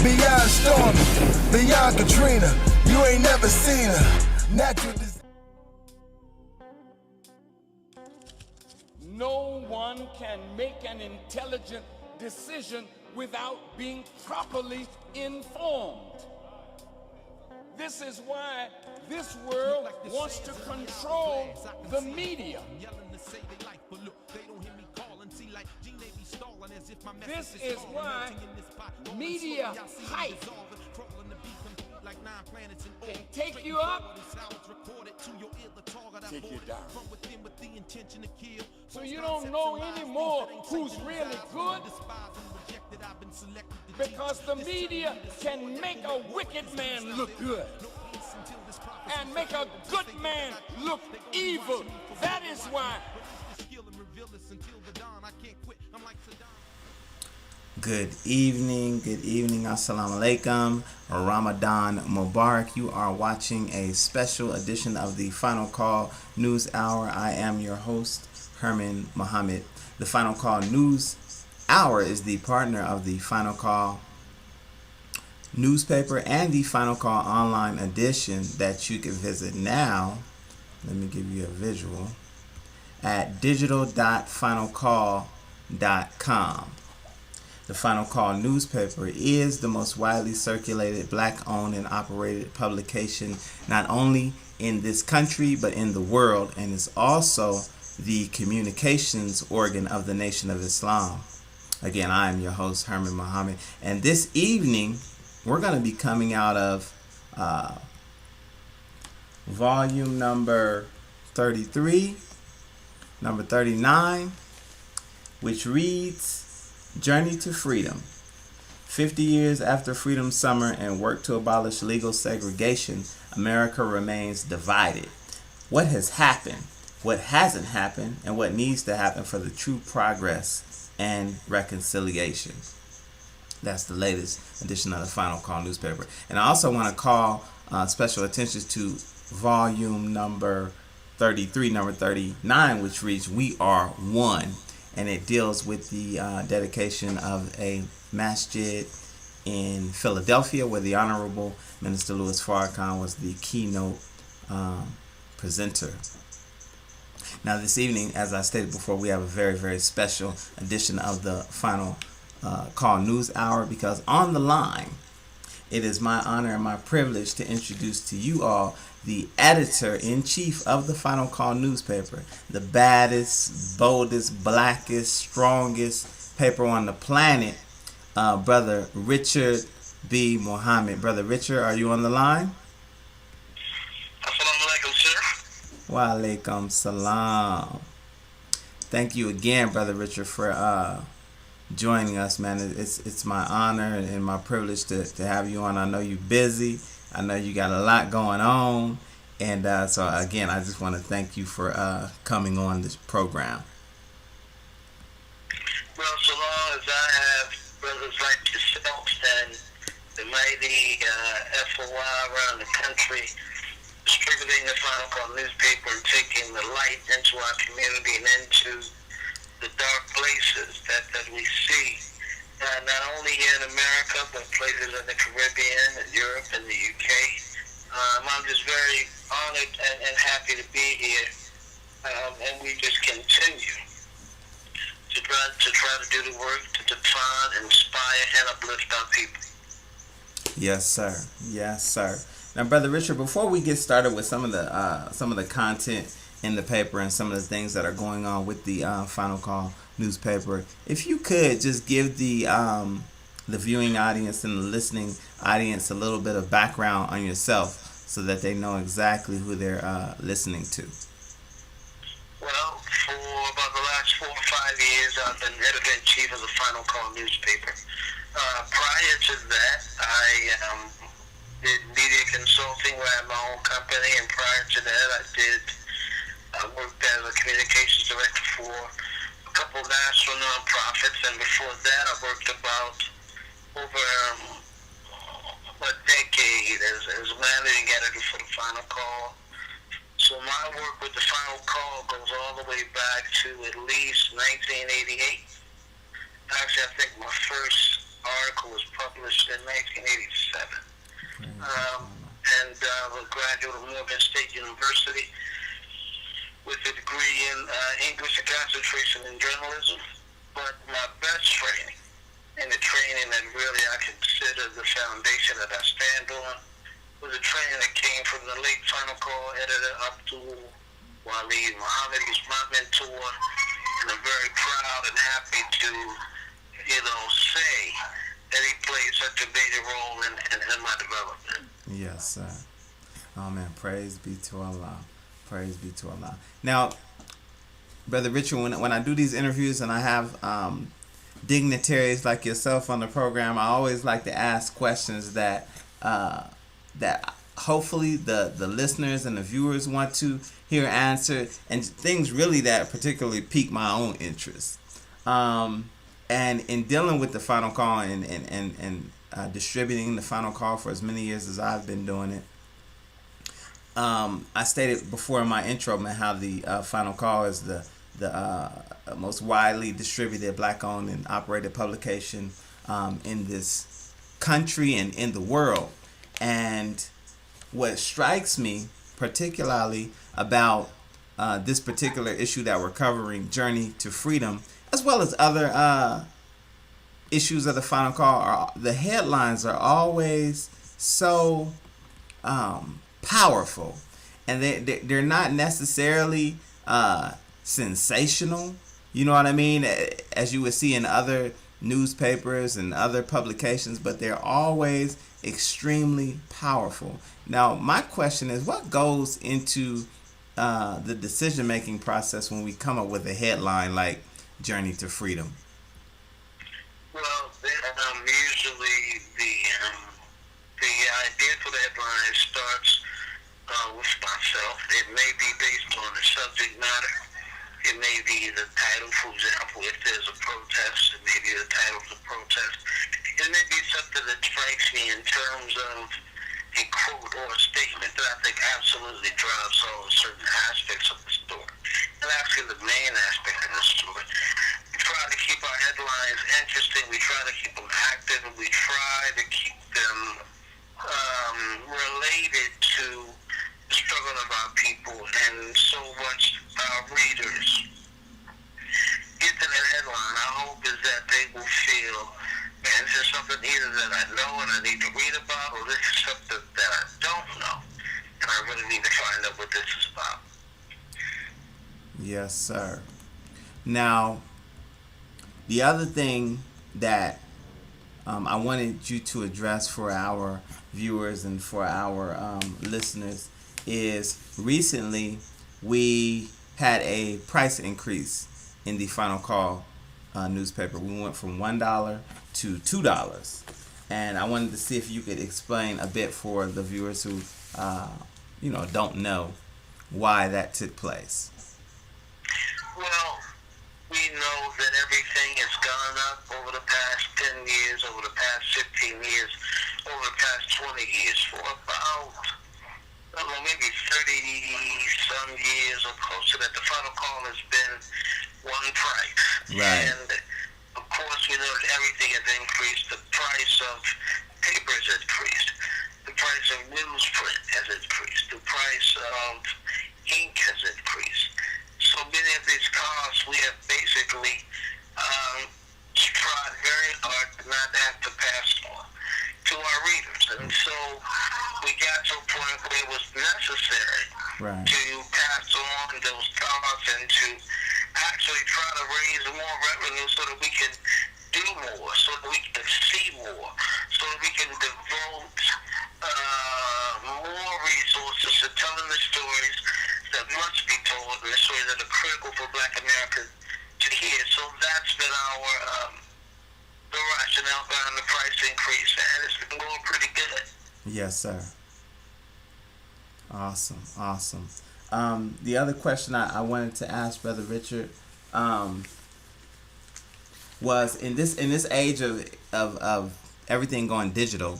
Beyond Stormy, beyond Katrina, you ain't never seen her. Natural disaster. No one can make an intelligent decision without being properly informed. This is why this world wants to control the media. This is why media hype can take you up, take you down. So you don't know anymore who's really good, because the media can make a wicked man look good and make a good man look evil. That is why. Good evening, assalamu alaikum, Ramadan Mubarak. You are watching a special edition of the Final Call News Hour. I am your host, Herman Muhammad. The Final Call News Hour is the partner of the Final Call newspaper and the Final Call online edition that you can visit now. Let me give you a visual at digital.finalcall.com. The Final Call newspaper is the most widely circulated black-owned and operated publication not only in this country but in the world, and is also the communications organ of the Nation of Islam. Again, I am your host, Herman Muhammad, and this evening we're going to be coming out of volume number 33, number 39, which reads, Journey to Freedom. 50 years after Freedom Summer and work to abolish legal segregation, America remains divided. What has happened, what hasn't happened, and what needs to happen for the true progress and reconciliation. That's the latest edition of the Final Call newspaper. And I also want to call special attention to volume number 33, number 39, which reads, We Are One. And it deals with the dedication of a masjid in Philadelphia, where the Honorable Minister Louis Farrakhan was the keynote presenter. Now this evening, as I stated before, we have a very, very special edition of the Final Call News Hour, because on the line, it is my honor and my privilege to introduce to you all the editor-in-chief of the Final Call newspaper, the baddest, boldest, blackest, strongest paper on the planet, Brother Richard B. Muhammad. Brother Richard, are you on the line? Assalamu alaikum, sir. Wa alaikum salam. Thank you again, Brother Richard, for joining us, man. It's my honor and my privilege to have you on. I know you're busy. I know you got a lot going on, and so again, I just want to thank you for coming on this program. Well, so long as I have brothers like yourself and the mighty FOI around the country distributing the Final Call newspaper and taking the light into our community and into the dark places that we see, not only here in America, but places in the Caribbean, and Europe, and the UK. I'm just very honored and happy to be here, and we just continue to try to do the work to define, inspire, and uplift our people. Yes, sir. Yes, sir. Now, Brother Richard, before we get started with some of the content in the paper and some of the things that are going on with the Final Call newspaper, if you could just give the viewing audience and the listening audience a little bit of background on yourself so that they know exactly who they're listening to. Well, for about the last 4 or 5 years, I've been editor-in-chief of the Final Call newspaper. Prior to that, I did media consulting where I had my own company, and prior to that, I worked as a communications director for a couple of national nonprofits, and before that, I worked about over a decade as managing editor for the Final Call. So my work with the Final Call goes all the way back to at least 1988. Actually, I think my first article was published published in 1987. I'm a graduate of Morgan State University with a degree in English and concentration in journalism. But my best training, and the training that really I consider the foundation that I stand on, was a training that came from the late Final Call editor Abdul Waleed Muhammad. He's my mentor, and I'm very proud and happy to, say that he played such a major role in my development. Yes, sir. Oh man, praise be to Allah. Praise be to Allah. Now, Brother Richard, when I do these interviews and I have dignitaries like yourself on the program, I always like to ask questions that hopefully the listeners and the viewers want to hear answered, and things really that particularly pique my own interest. And in dealing with the Final Call and distributing the Final Call for as many years as I've been doing it, I stated before in my intro, man, how the Final Call is the most widely distributed Black-owned and operated publication in this country and in the world. And what strikes me particularly about this particular issue that we're covering, Journey to Freedom, as well as other issues of the Final Call, the headlines are always so powerful, and they're not necessarily sensational. You know what I mean? As you would see in other newspapers and other publications, but they're always extremely powerful. Now, my question is, what goes into the decision-making process when we come up with a headline like Journey to Freedom? Well, usually the idea for the headline starts with myself. It may be based on the subject matter. It may be the title, for example, if there's a protest, it may be the title of the protest. It may be something that strikes me in terms of a quote or a statement that I think absolutely drives home certain aspects of the story. And actually the main aspect of the story. We try to keep our headlines interesting. We try to keep them active. We try to keep them related to the struggle of our people, and so much our readers get to that headline. Our hope is that they will feel, man, this is something either that I know and I need to read about, or this is something that I don't know, and I really need to find out what this is about. Yes, sir. Now, the other thing that I wanted you to address for our viewers and for our listeners is recently we had a price increase in the Final Call newspaper. We went from $1 to $2, and I wanted to see if you could explain a bit for the viewers who don't know why that took place. Well, we know that everything has gone up over the past 10 years, over the past 15 years, over the past 20 years, for about, maybe 30-some years or close to that. The Final Call has been one price. Right. And, of course, we know that everything has increased. The price of paper has increased. The price of newsprint has increased. The price of ink has increased. So many of these costs we have basically tried very hard to not have to pass on to our readers. And so we got to a point where it was necessary to pass on those costs and to actually try to raise more revenue so that we can do more, so that we can see more, so that we can devote more resources to telling the stories that must be told, and the stories that are critical for Black Americans to hear. So that's been the rationale behind the price increase, and it's been going pretty good. Yes, sir. Awesome. The other question I wanted to ask Brother Richard was in this age of everything going digital,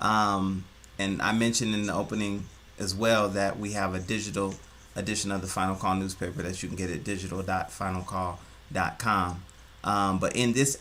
and I mentioned in the opening as well that we have a digital edition of the Final Call newspaper that you can get at digital.finalcall.com. But in this